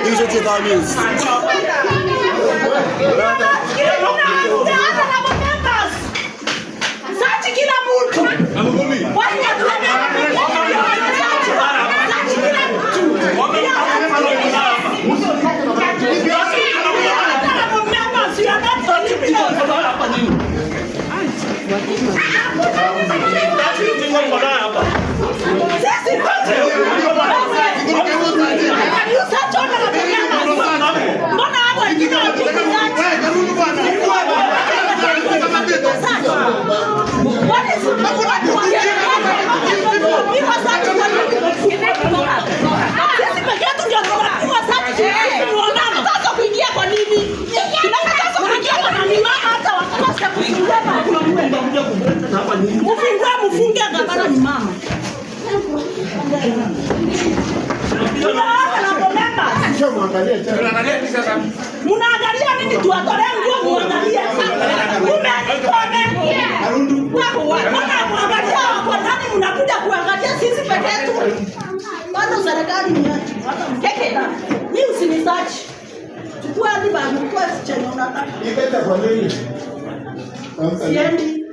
Hizo cheta news. Sachi kila mtu. Mfunge gavana ni mama. Munaangalia nini tuatolee nguo muangalie. Muangalia kwa nani mnakuja kuangalia sisi peke yetu. Bado serikali ni keke na. Ni usinisearch. Chukua hadi bado kwa chenye unataka. Ikata kwa nini? Siendi.